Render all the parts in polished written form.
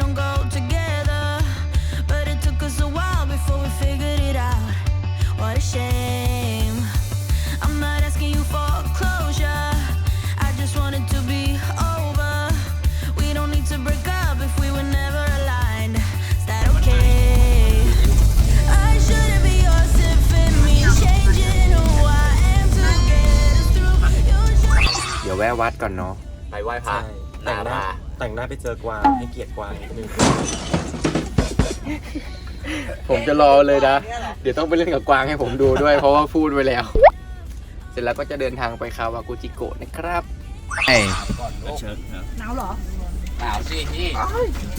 don't go together, but it took us a while before we figured it out. What a shame. I'm not asking you for closure, I just want it to be over. We don't need to break up if we were never aligned. Is that okay? I shouldn't be your symphony, changing who I am to get us through. You should... เดี๋ยวแวะวัดก่อนเนาะ ไปไหว้พระ แต่งหน้าไปเจอกวางให้เกียรติกวางนิดนึง ผมจะรอเลยนะ เดี๋ยวต้องไปเล่นกับกวางให้ผมดูด้วย เพราะว่าพูดไว้แล้ว เสร็จแล้วก็จะเดินทางไปคาวากุจิโกะนะครับไอ้ หนาวเหรอ เปล่าสิพี่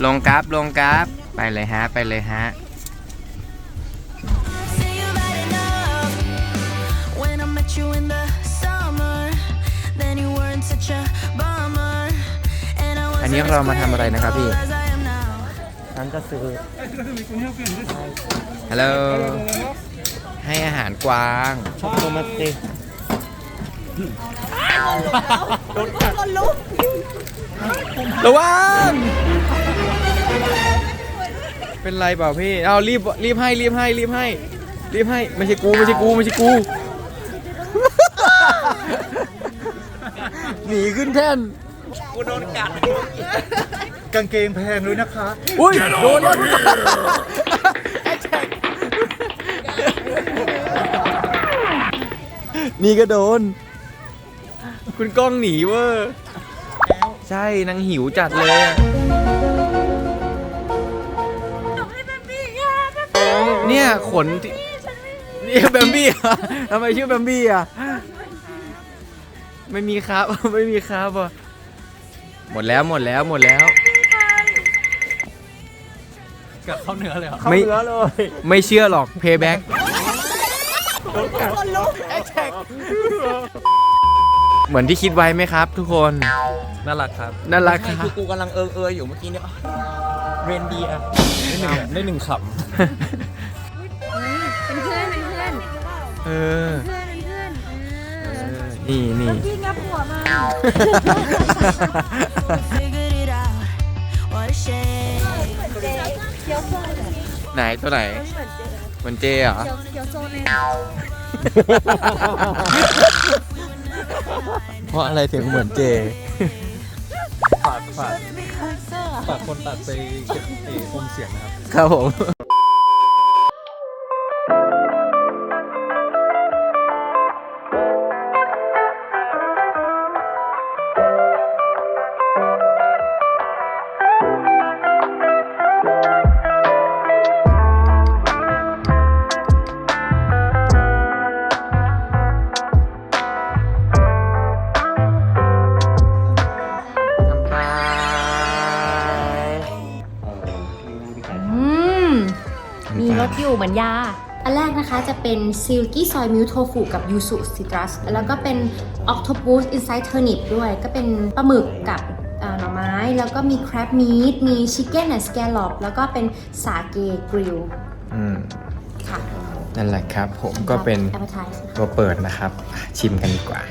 ลงกราฟลงกราฟไปเลยฮะไปเลยฮะ Say you've had enough. When I met you in the summer, then you weren't such a bummer. And I อันนี้เรามาทำอะไรนะครับพี่ as I am now. ฉันจะซื้อ ฮัลโหล ให้อาหารกวาง ชอบโทมัสเต้ ระวัง เป็นไรเปล่าพี่ เอารีบให้ ไม่ใช่กู หนีขึ้นแท่น กูโดนกัดกางเกงแพงเลยนะคะ อุ้ย โดนนี่ก็โดน คุณก้องหนีเวอร์ใช่นางหิวจัดเลยอะเนี่ยขนที่นี่แบมบี้อะทำไมชื่อแบมบี้อะไม่มีครับ ไม่มีครับอ่ะหมดแล้ว กับข้าวเนื้อเลยเหรอ ไม่ไม่เชื่อหรอกเพย์แบ็กเหมือนที่คิดไว้ไหมครับทุกคน น่ารักครับ น่ารักค ใช่ รับ คือกูกำลังอยู่เมื่อกี้เนี่ยเรนเดียร์ได้หนึ่งข เป็นเพื่อน เออ นี่ พี่งับหัวมา Figured it out. What a shame. เคี้ยวโซ่ ไหนตัวไหนเหมือนเจเหรอ เคี้ยวโซ่เนี่ย เพราะอะไรถึงเหมือนเจ ำฝากคนตัดไปเก็บอมเสียงนะครับ ครับผม มีรสอยู่เหมือนยา อันแรกนะคะจะเป็น Silky Soy Milk Tofu กับ Yuzu Citrus แล้วก็เป็น Octopus Inside Turnip ด้วย ก็เป็นปลาหมึกกับหน่อไม้ แล้วก็มี Crab Meat มี Chicken and Scallop แล้วก็เป็น Sake Grill ค่ะ นั่นแหละครับ ผมก็เป็น Appetizer ตัวเปิดนะครับ ชิมกันดีกว่า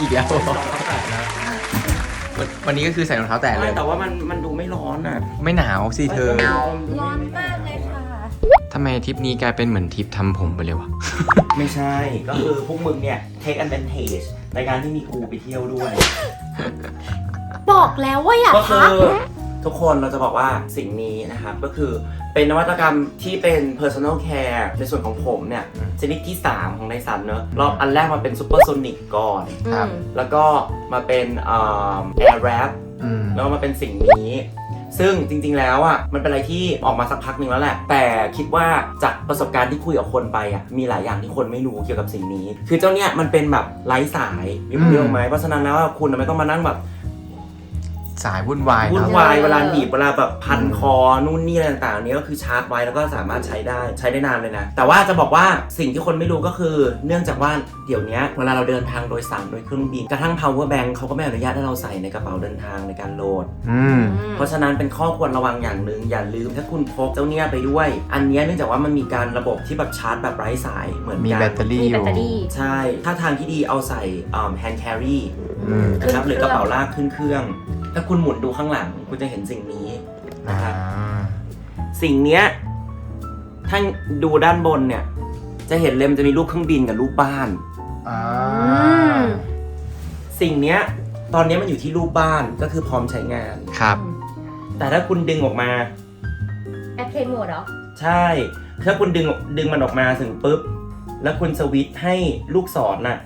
อีกแล้ววันนี้ก็คือใส่รองเท้าแตะเลย แต่ว่ามันดูไม่ร้อนอ่ะ ไม่หนาวสิเธอ ร้อนมากเลยค่ะ ทำไมทริปนี้กลายเป็นเหมือนทริปทำผมไปเลยวะ ไม่ใช่ ก็คือพวกมึงเนี่ย take advantage ในการที่มีกูไปเที่ยวด้วย บอกแล้วว่าอย่า ก็คื ทั อก ทุกคนเราจะบอกว่าสิ่งนี้นะครับก็คือเป็นนวัตกรรมที่เป็น personal care ในส่วนของผมเนี่ยชนิดที่ 3 ของไดสันเนอะรอบอันแรกมาเป็น supersonic ก่อน ครับ แล้วก็มาเป็นair wrap แล้วมาเป็นสิ่งนี้ ซึ่งจริงๆแล้วอ่ะมันเป็นอะไรที่ออกมาสักพักหนึ่งแล้วแหละ แต่คิดว่าจากประสบการณ์ที่คุยกับคนไปอ่ะมีหลายอย่างที่คนไม่รู้เกี่ยวกับสิ่งนี้ คือเจ้าเนี้ยมันเป็นแบบไร้สายมีเดียวไหมเพราะฉะนั้นแล้วคุณไม่ต้องมานั่งแบบ สายวุ่นวาย วุ่น เนาะ วายเวลาหนีบเวลาแบบพันคอนู่นนี่อะไรต่างๆนี้ก็คือชาร์จไว้แล้วก็สามารถใช้ได้นานเลยนะ แต่ว่าจะบอกว่าสิ่งที่คนไม่รู้ก็คือเนื่องจากว่าเดี๋ยวนี้เวลาเราเดินทางโดยสารโดยเครื่องบินกระทั่ง power bank เขาก็ไม่อนุญาตให้เราใส่ในกระเป๋าเดินทางในการโหลด เพราะฉะนั้นเป็นข้อควรระวังอย่างหนึ่งอย่าลืมถ้าคุณพกเจ้าเนี่ยไปด้วย อันเนี้ยเนื่องจากว่ามันมีการระบบที่แบบชาร์จแบบไร้สายเหมือน มี กัน แบตเตอรี่ มี อ แบต ยู่ เตอรี่ ใช่ถ้าทางที่ดีเอาใส่hand carry นะครับ ขึ้นเครื่อง หรือกระเป๋าลากขึ้นเครื่อง ถ้าคุณหมุนดูข้างหลังคุณจะเห็นสิ่งนี้นะครับ สิ่งเนี้ยถ้าดูด้านบนเนี่ยจะเห็นเลยมันจะมีรูปเครื่องบินกับรูปบ้าน สิ่งเนี้ยตอนนี้มันอยู่ที่รูปบ้านก็คือพร้อมใช้งาน ครับ แต่ถ้าคุณดึงออกมา แอปเพลนโหมดเหรอ ใช่ ถ้าคุณดึงมันออกมาถึงปุ๊บ แล้วคุณสวิตช์ให้ลูกศรน่ะ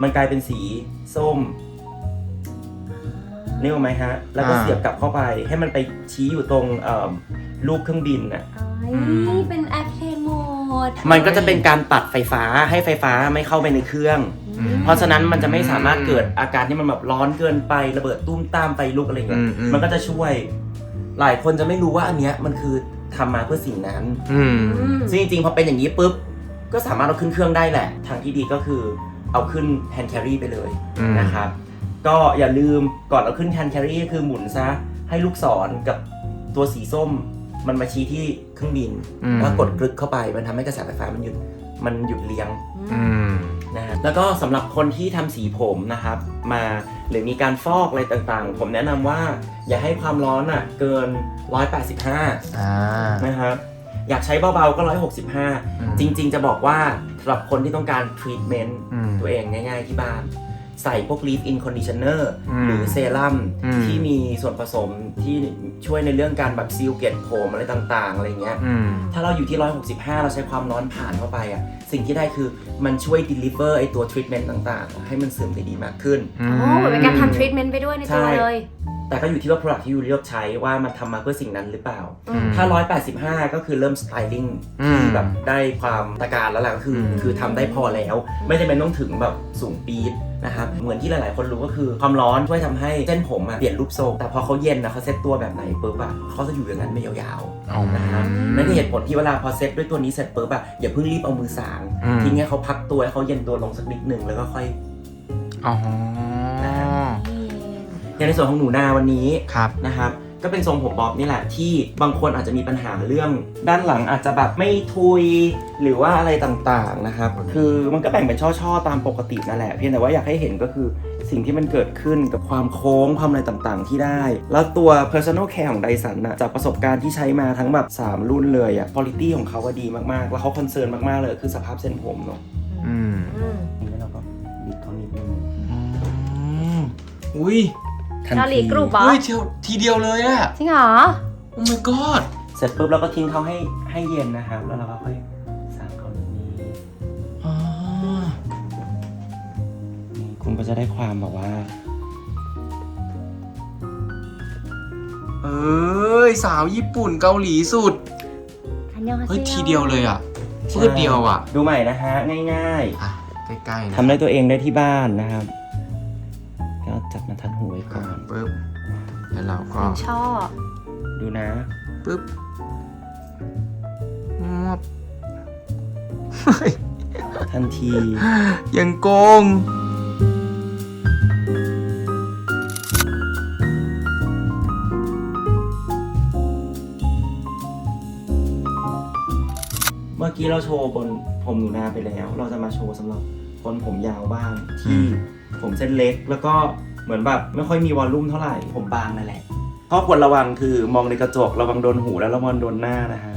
มันกลายเป็นสีส้มนี่รู้ไหมฮะ แล้วก็เสียบกลับเข้าไป ให้มันไปชี้อยู่ตรงรูปเครื่องบินน่ะ เป็นแอปเพลนโหมด มันก็จะเป็นการตัดไฟฟ้าให้ไฟฟ้าไม่เข้าไปในเครื่อง เพราะฉะนั้นมันจะไม่สามารถเกิดอาการที่มันแบบร้อนเกินไประเบิดตุ้มตามไฟลุกอะไรเงี้ย มันก็จะช่วย หลายคนจะไม่รู้ว่าอันเนี้ยมันคือทำมาเพื่อสิ่งนั้น ซึ่งจริงๆพอเป็นอย่างนี้ปุ๊บก็สามารถเอาขึ้นเครื่องได้แหละ ทางที่ดีก็คือเอาขึ้น hand carry ไปเลยนะครับ ก็อย่าลืมก่อนเอาขึ้น hand carry ก็คือหมุนซะให้ลูกศรกับตัวสีส้ม มันมาชี้ที่เครื่องบินแล้วกดกลึกเข้าไปมันทำให้กระแสไฟฟ้ามันหยุดเลี้ยงนะฮะแล้วก็สำหรับคนที่ทำสีผมนะครับมาหรือมีการฟอกอะไรต่างๆผมแนะนำว่าอย่าให้ความร้อนเกิน 185นะครับอยากใช้เบาๆก็165จริงๆจะบอกว่าสำหรับคนที่ต้องการทรีทเมนต์ตัวเองง่ายๆที่บ้านใส่พวก leave in conditioner หรือเซรั่มที่มีส่วนผสมที่ช่วยในเรื่องการแบบซีลเกล็ดผมอะไรต่างๆอะไรเงี้ยถ้าเราอยู่ที่165เราใช้ความร้อนผ่านเข้าไปสิ่งที่ได้คือมันช่วย deliver ไอตัว treatment ต่างๆให้มันซึมได้ดีมากขึ้นเหมือนเป็นการทำทรีทเมนต์ไปด้วยในตัวเลย แต่ก็อยู่ที่ว่า product ที่ยูเลือกใช้ว่ามันทำมาเพื่อสิ่งนั้นหรือเปล่าถ้า185ก็คือเริ่ม styling ที่แบบได้ความตะการแล้วแหละก็คือทำได้พอแล้วไม่จำเป็นต้องถึงแบบสูงปี๊ดนะครับเหมือนที่หลายๆคนรู้ก็คือความร้อนช่วยทำให้เส้นผมเปลี่ยนรูปทรงแต่พอเขาเย็นเขาเซตตัวแบบไหนปุ๊บเขาจะอยู่อย่างนั้นไม่ยาวๆนะครับนั่นคือเหตุผลที่เวลาพอเซตด้วยตัวนี้เสร็จปุ๊บอย่าเพิ่งรีบเอามือสางทิ้งให้เขาพักตัวให้เขาเย็นตัวลงสักนิดหนึ่งแล้วก็ค่อยอย่างในส่วนของหนูนาวันนี้นะครับก็เป็นทรงผมบ๊อบนี่แหละที่บางคนอาจจะมีปัญหาเรื่องด้านหลังอาจจะแบบไม่ทุยหรือว่าอะไรต่างๆนะครับคือมันก็แบ่งเป็นช่อๆตามปกตินั่นแหละเพียงแต่ว่าอยากให้เห็นก็คือสิ่งที่มันเกิดขึ้นกับความโค้งความอะไรต่างๆที่ได้แล้วตัว personal care ของ Dyson จากประสบการณ์ที่ใช้มาทั้งแบบ3รุ่นเลยquality ของเขาดีมากๆแล้วเขาคอนเซิร์นมากๆเลยคือสภาพเส้นผมเนาะนี่เราก็บิดเขานิดนึงอุ้ยเกาหลีกรุ๊ปเหรอ ทีเดียวเลยอะ จริงเหรอ โอ้ my god เสร็จปุ๊บเราก็ทิ้งเขาให้เย็นนะครับแล้วเราก็ค่อยสางเขาแบบนี้คุณก็จะได้ความแบบว่าสาวญี่ปุ่นเกาหลีสุดเฮ้ยทีเดียวเลยอ่ะฟืดเดียวอ่ะดูใหม่นะฮะง่ายๆใกล้ๆทำได้ตัวเองได้ที่บ้านนะครับก็จับมาทัดหูไว้ก่อนปึ๊บแล้วเราก็ชอบ ดูนะปึ๊บทันทียังโกงเมื่อกี้เราโชว์บนผมหนูนาไปแล้วเราจะมาโชว์สำหรับคนผมยาวบ้างที่ผมเส้นเล็กแล้วก็เหมือนแบบไม่ค่อยมีวอลลุ่มเท่าไหร่ผมบางนั่นแหละข้อควรระวังคือมองในกระจกระวังโดนหูแล้วระวังโดนหน้านะฮะ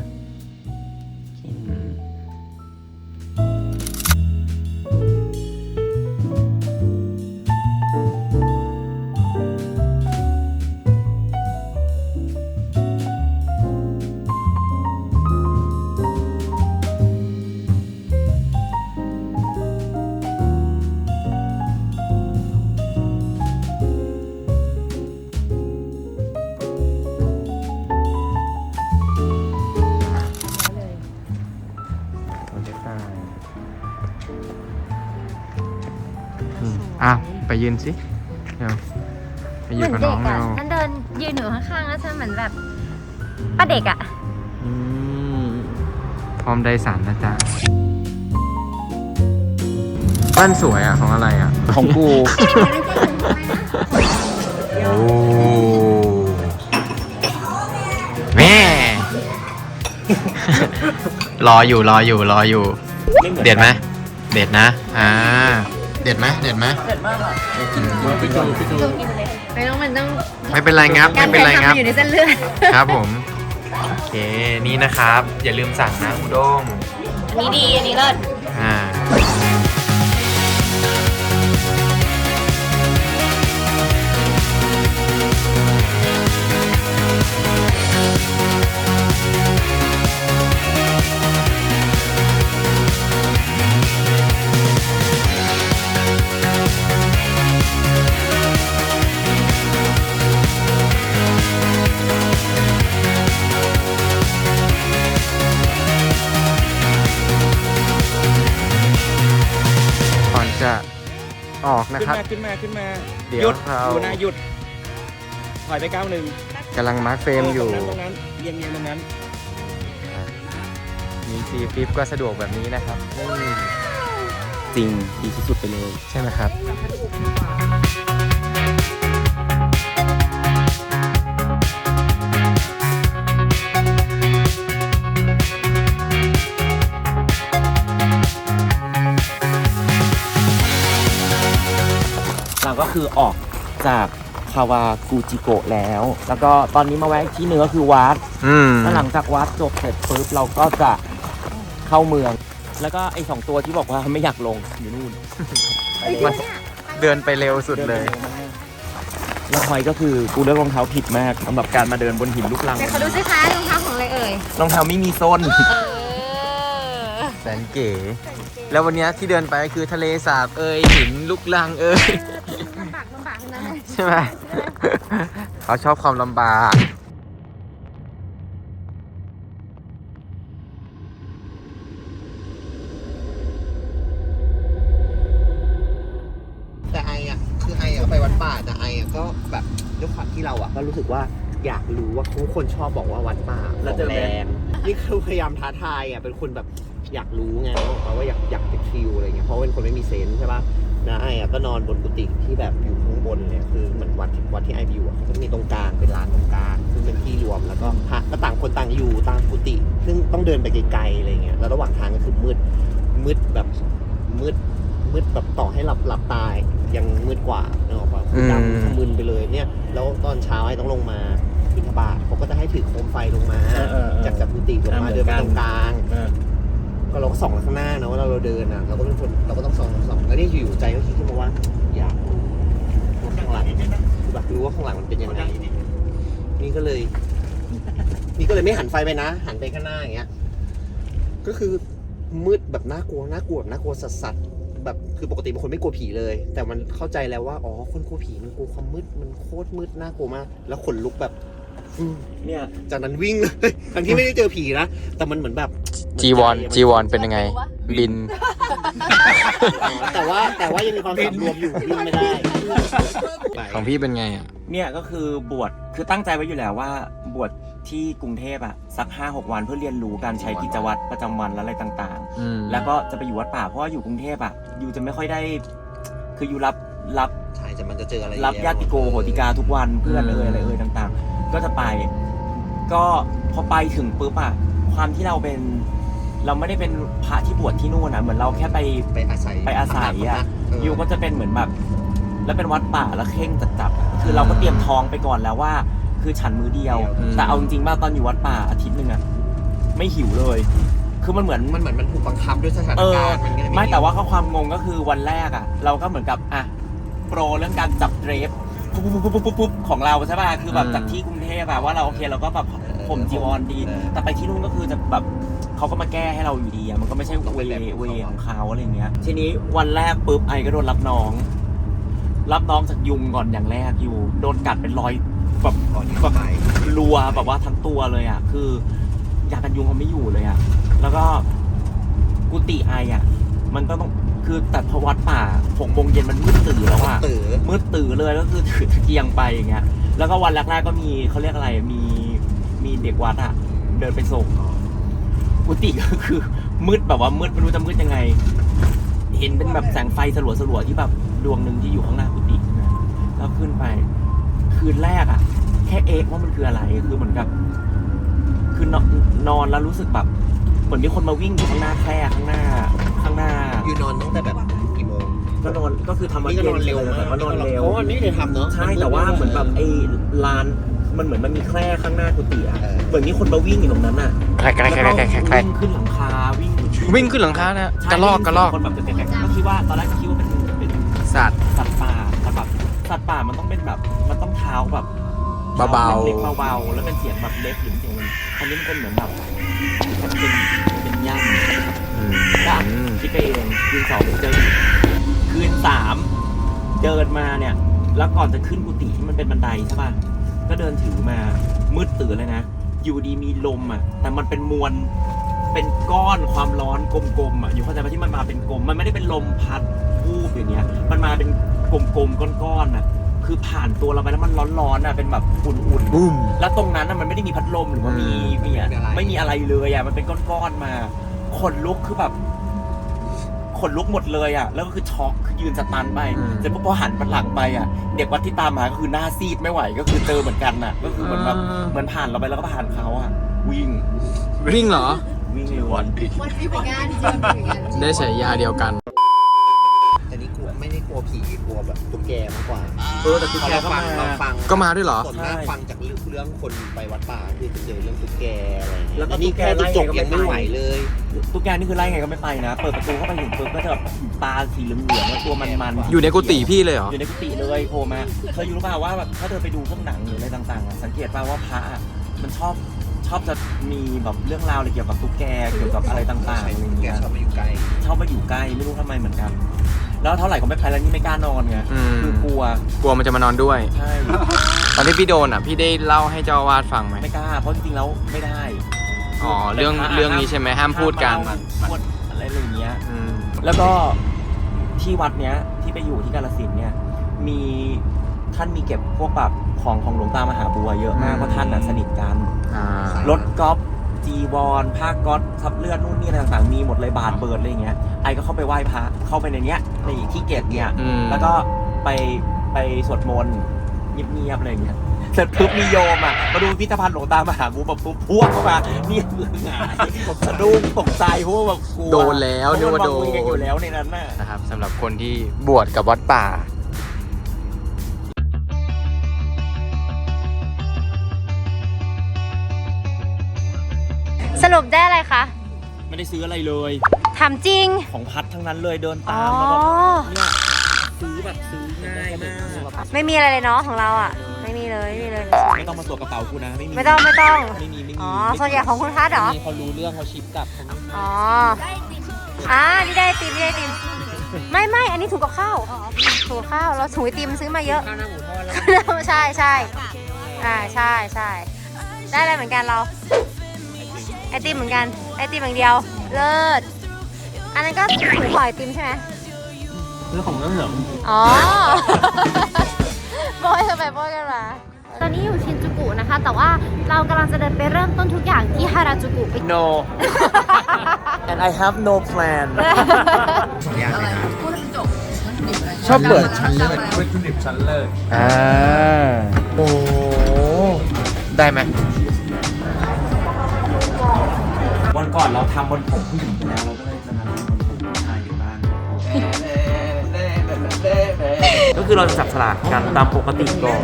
ไปยืนสิเดี๋ยวไป เหมือนเด็กอ่ะฉันเดินยืนอยู่ข้างๆแล้วฉันเหมือนแบบป้าเด็กอ่ะ พร้อมไดสันนะจ๊ะบ้านสวยอ่ะของอะไรอ่ะ ของกู โอ้แม่ รออยู่ เด็ดไหมเด็ดนะเด็ดไหม เด็ดมากค่ะ ไม่ต้องมันต้อง ไม่เป็นไรงับไม่เป็นไรงับ อยู่ในเส้นเลือด ครับผมโอเคนี่นะครับ อย่าลืมสั่งนะอุด้ง อันนี้ดีอันนี้เลิศ ก่อนจะออกนะครับ ขึ้นมา เดี๋ยว หยุด เรา ดูนะหยุดถอยไปก้าวหนึ่ง กำลังมาร์คเฟรมอยู่ ตรงนั้นเรียงตรงนั้น มีซีฟิปก็สะดวกแบบนี้นะครับนี่ จริงดีที่สุดไปเลย ใช่ไหมครับ เราก็คือออกจากคาวากูจิโกะแล้ว แล้วก็ตอนนี้มาแวะอีกที่หนึ่งก็คือวัด แล้วหลังจากวัดจบเสร็จปุ๊บเราก็จะเข้าเมือง แล้วก็ไอ้2ตัวที่บอกว่าไม่อยากลงอยู่นู่น มันเดินไปเร็วสุดเลย แล้วพอยก็คือกูเลือกรองเท้าผิดมากสำหรับการมาเดินบนหินลูกรัง เดี๋ยวเขาดูสิคะรองเท้าของอะไรเอ่ย รองเท้าไม่มีส้น แสนเก๋ แล้ววันนี้ที่เดินไปก็คือทะเลสาบหินลูกลังลำบากทั้งนั้นเลย ใช่ไหม เขาชอบความลำบาก แต่ไออ่ะคือไออ่ะไปวัดป่าแต่ไออ่ะก็แบบด้วยความที่เราอ่ะก็รู้สึกว่าอยากรู้ว่าทุกคนชอบบอกว่าวัดป่า แล้วเจอแบรนด์ นี่คือพยายามท้าทายอ่ะเป็นคนแบบอยากรู้ไงว่าอยากไปคิวอะไรเงี้ยเพราะเป็นคนไม่มีเซนส์ใช่ป่ะนะไออ่ะก็นอนบนกุฏิที่แบบอยู่ข้างบนเนี่ยคือเหมือนวัดที่ไอไปอยู่อ่ะเขาจะมีตรงกลางเป็นลานตรงกลางซึ่งเป็นที่รวมแล้วก็พระก็ต่างคนต่างอยู่ตามกุฏิซึ่งต้องเดินไปไกลๆอะไรเงี้ยแล้วระหว่างทางก็คือมืดแบบมืดแบบต่อให้หลับตายยังมืดกว่านึกออกป่ะดำทะมึนไปเลยเนี่ยแล้วตอนเช้าไอ้ต้องลงมาบิณฑบาตเขาก็จะให้ถือโคมไฟลงมาจากกุฏิลงมาเดินไปตรงกลางก็เราก็ส่องข้างหน้านะว่าเราเดินอ่ะเราก็เป็นคนเราก็ต้องส่องแล้วนี่อยู่ใจก็คิดขึ้นมาว่าอยากรู้ว่าข้างหลังคือแบบรู้ว่าข้างหลังมันเป็นยังไงนี่ก็เลยไม่หันไฟไปนะหันไปข้างหน้าอย่างเงี้ยก็คือมืดแบบน่ากลัวสัสแบบคือปกติเป็นคนไม่กลัวผีเลย แต่มันเข้าใจแล้วว่าอ๋อคนกลัวผีมันกลัวความมืดมันโคตรมืดน่ากลัวมากแล้วขนลุกแบบเนี่ยจากนั้นวิ่งเลยทั้งที่ไม่ได้เจอผีนะแต่มันเหมือนแบบ จีวอนเป็นยังไง บิน แต่ว่ายังมีความสำรวมอยู่วิ่งไม่ได้ ของพี่เป็นไงอ่ะ เนี่ยก็คือบวชคือตั้งใจไว้อยู่แล้วว่าบวชที่กรุงเทพอะสัก 5-6 วันเพื่อเรียนรู้การใช้กิจวัตรประจำวันและอะไรต่างๆแล้วก็จะไปอยู่วัดป่าเพราะว่าอยู่กรุงเทพอะอยู่จะไม่ค่อยได้คืออยู่รับ ใช่จะมันจะเจออะไร รับญาติโกโหติกาทุกวันเพื่อนอะไรต่างๆก็จะไปก็พอไปถึงปุ๊บอะความที่เราไม่ได้เป็นพระที่บวชที่นู่นอะเหมือนเราแค่ไปอาศัยอะอยู่ก็จะเป็นเหมือนแบบแล้วเป็นวัดป่าแล้วเข่งจัดคือเราก็เตรียมท้องไปก่อนแล้วว่าคือฉันมื้อเดียวแต่เอาจริงๆว่าตอนอยู่วัดป่าอาทิตย์นึงอะไม่หิวเลยคือมันเหมือนมันถูกบังคับด้วยสถานการณ์ไม่แต่ว่าก็ความงงก็คือวันแรกอะเราก็เหมือนกับโปรเรื่องการจับเดรฟปุ๊บของเราใช่ป่ะคือแบบจากที่กรุงเทพอะว่าเราโอเคเราก็แบบผมจีวรดีแต่ไปที่นู่นก็คือจะแบบเขาก็มาแก้ให้เราอยู่ดีอะมันก็ไม่ใช่เวของเขาอะไรเงี้ยทีนี้วันแรกปุ๊บไอก็โดนรับน้องจากยุงก่อนอย่างแรกอยู่โดนกัดเป็นรอยแบบรัวแบบว่าทั้งตัวเลยอ่ะคือยากันยุงเขาไม่อยู่เลยอ่ะแล้วก็กุฏิไออ่ะ มันต้องคือแต่พอวัดป่า6 โมงเย็นมันมืดตื่นแล้วอะ ตื่น มืดตื่นเลยก็คือถือตะเกียงไปอย่างเงี้ยแล้วก็วันแรกๆก็มีเขาเรียกอะไรมีเด็กวัดอะเดินไปส่งกุฏิก็คือมืดแบบว่ามืดไม่รู้จะมืดยังไง เห็นเป็นแบบแสงไฟสลัวๆที่แบบดวงหนึ่งที่อยู่ข้างหน้ากุฏินะแล้วขึ้นไปคืนแรกอะแค่ว่ามันคืออะไรคือเหมือนกับคือนอนแล้วรู้สึกแบบเหมือนมีคนมาวิ่งอยู่ข้างหน้าแคร่ข้างหน้า อยู่นอนตั้งแต่แบบกี่โมง ก็นอนก็คือทำมา นี่ก็นอนเร็ว แต่ว่านอนเร็ว เพราะวันนี้ได้ทำเนาะ ใช่แต่ว่าเหมือนแบบไอ้ลานมันเหมือนมันมีแคร่ข้างหน้ากุฏิอะเหมือนมีคนมาวิ่งอยู่ตรงนั้นอะ ใคร แล้วก็วิ่งขึ้นหลังคาวิ่ง วิ่งขึ้นหลังคานะ ใช่ กระลอก คนแบบแกะๆก็คิดว่าตอนแรกก็คิดว่าเป็น สัตว์ สัตว์ป่าแต่แบบสัตว์ป่ามันต้องเป็นแบบมันต้องเท้าแบบ เบาๆ เล็กๆเบาๆแล้วเป็นเสียงแบบเล็กหรือเสียงมันอันนี้มันเป็นเหมือนแบบเป็นย่ำก็คิดไปเองคืน 2เจออีกคืน 3เดินมาเนี่ยแล้วก่อนจะขึ้นกุฏิที่มันเป็นบันไดใช่ป่ะก็เดินถือมามืดตื่นเลยนะอยู่ดีมีลมอ่ะแต่มันเป็นมวลเป็นก้อนความร้อนกลมๆอ่ะอยู่เข้าใจไหมที่มันมาเป็นกลมมันไม่ได้เป็นลมพัดวูบอย่างเงี้ยมันมาเป็นกลมๆก้อนๆอ่ะคือผ่านตัวเราไปแล้วมันร้อนๆอ่ะเป็นแบบอุ่น บูม ๆแล้วตรงนั้นน่ะมันไม่ได้มีพัดลมหรือว่ามีอ่ะไม่มีอะไรเลยอ่ะมันเป็นก้อนๆมาขนลุกคือแบบขนลุกหมดเลยอ่ะแล้วก็คือช็อกคือยืนสตันไปเสร็จปุ๊บพอหันไปหลังไปอ่ะเด็กวัดที่ตามมาก็คือหน้าซีดไม่ไหวก็คือเจอเหมือนกันน่ะก็คือเหมือนแบบเหมือนผ่านเราไปแล้วก็ผ่านเขาอ่ะวิ่ง เหรอ วิ่งในวัน วันที่ไปงานจริงๆเหมือนกัน ได้ฉายาเดียวกัน แต่นี่กลัวไม่ได้กลัวผีกลัวแบบตุ๊กแกมากกว่า แต่ตุ๊กแกก็มา เราฟัง ก็มาด้วยเหรอ ส่วนมาก ใช่ ฟังจากเรื่องคนไปวัดป่าคือจะเจอเรื่องตุ๊กแกอะไรอย่างเงี้ย แล้วก็ อันนี้แค่ ตุ๊กแกไล่ จบยังไม่ไหวเลย ตุ๊กแกนี่คือไล่ไงก็ไม่ไปนะเปิดประตูเข้าไปถึงปุ๊บก็จะแบบตาสีเหลืองๆตัวมันๆ อยู่ในกุฏิพี่เลยเหรอ อยู่ในกุฏิเลยโผล่มาเคยรู้ป่าวว่าแบบถ้าเธอไปดูพวกหนังหรืออะไรต่างๆอะสังเกตป่าวว่าพระอะมันชอบจะมีแบบเรื่องราวอะไรเกี่ยวกับตุ๊กแกเกี่ยวกับอะไรต่างๆอะไรอย่าง แก เงี้ย ชอบมาอยู่ใกล้ ชอบมาอยู่ใกล้ไม่รู้ทำไมเหมือนกัน แล้วเท่าไหร่ก็ไม่ไปแล้วนี่ไม่กล้านอนไง อืม คือกลัว กลัวมันจะมานอนด้วย ใช่ ตอนที่พี่โดนอ่ะ พี่ได้เล่าให้เจ้าอาวาสฟังไหม ไม่กล้าเพราะจริงๆแล้วไม่ได้ อ๋อ เรื่องนี้ใช่ไหมห้ามพูดกัน ห้ามพูดอะไรอย่างเงี้ย อืม แล้วก็ที่วัดเนี้ยที่ไปอยู่ที่กาฬสินธุ์เนี่ยมีท่านมีเก็บพวกแบบของหลวงตามหาบัวเยอะมากเพราะท่านน่ะสนิทกัน อ่า รถกอล์ฟจีวรผ้าก๊อตซับเลือดนู่นนี่อะไรต่างๆมีหมดเลยบาทเบิดอะไรอย่างเงี้ยไอก็เข้าไปไหว้พระเข้าไปในเนี้ยในที่เก็บเนี่ย อืม แล้วก็ไปสวดมนต์เงียบๆอะไรอย่างเงี้ยเสร็จปุ๊บมีโยมอ่ะมาดูพิพิธภัณฑ์หลวงตามหาบัวแบบปุ๊บพวกเข้ามานี่คือหงายสะดุ้งตกใจเพราะว่าแบบกลัว โดนแล้วนึกว่าโดน เพระมันวงเวียนอยู่แล้วในนั้นน่ะ นะครับสำหรับคนที่บวชกับวัดป่า สรุปได้อะไรคะ ไม่ได้ซื้ออะไรเลย ถามจริง ของพัดทั้งนั้นเลยเดิน อ๋ ตา อ มแล้วก็เนี่ยซื้อแบบซื้อง่ายมาก ไม่มีอะไรเลยเนาะของเราอ่ะ ไม่มีเลยไม่มีเลย ไม่ต้องมาตรวจกระเป๋ากูนะไม่มี ไม่ต้อง ไม่มี อ๋อ ส่วนใหญ่ของคุณพัดเหรอ นี่เขารู้เรื่องเขาชิปกลับเขาไม่ อ๋อนี่ได้ไอติมไม่ อันนี้ถุงกับข้าวถุงกับข้าว เราถุงไอติมซื้อมาเยอะ ข้าวหน้าหมูทอดแล้ว ใช่ใช่ได้อะไรเหมือนกันเรา ไอติมเหมือนกัน ไอติมอย่างเดียว เลิศ อันนั้นก็ถุงห่อไอติมใช่ไหม เรื่องของเรื่องเหรอ อ๋อ โบยกันไปโบยกันมา ตอนนี้อยู่ชินจูกุนะคะ แต่ว่าเรากำลังจะเดินไปเริ่มต้นทุกอย่างที่ฮาราจูกุไป No and I have no plan ชอบเปิด ชั้นเลิศวัตถุดิบชั้นเลิศ โอ้ได้ไหม วันก่อนเราทำบนผมผู้หญิงไปแล้วเราก็เลยจะมาทำบนผมผู้ชายอยู่บ้าง ก็คือเราจะจับฉลากกันตามปกติก่อน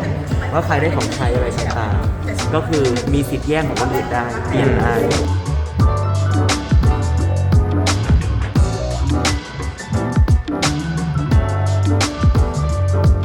ว่าใครได้ของใครอะไรต่างๆก็คือมีสิทธิ์แย่งของคนอื่นได้เปลี่ยนได้